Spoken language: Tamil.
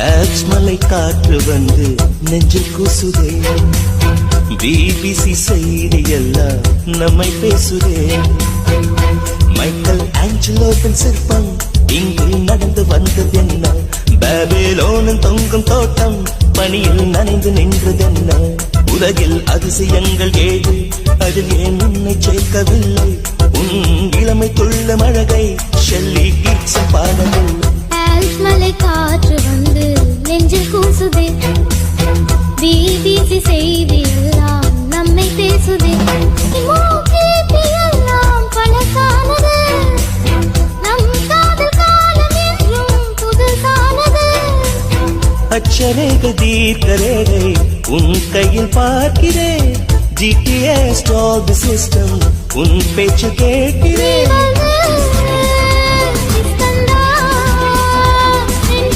ஆல்ப்ஸ் மலை காற்று வந்து நெஞ்சில் கூசுதே பிபிசி செய்தி எல்லாம் நம்மை பேசுதே மைக்கேல் ஆஞ்சலோவின் சிற்பம் இங்கு நடந்து வந்ததென்ன பாபிலோனின் தொங்கும் தோட்டம் பனியில் நனைந்து நின்றதென்ன உலகில் அதிசயங்கள் ஏழு அதில் ஏன் உன்னை சேர்க்கவில்லை உன் இளமை துள்ள மழகை ஷெல்லி கீட்ஸும் பாடவில்லை ஆல்ப்ஸ் மலை காற்று வந்து நெஞ்சில் கூசுதே பிபிசி செய்தி எல்லாம் நம்மை பேசுதே எல்லாம் பழசானது நம் காதல் காலம் என்றும் புதுசானது அச்சரேக தீர்க்கரேகை உன் கையில் பார்க்கிறேன் GPS all the system உன் பேச்சு கேட்கிறேன்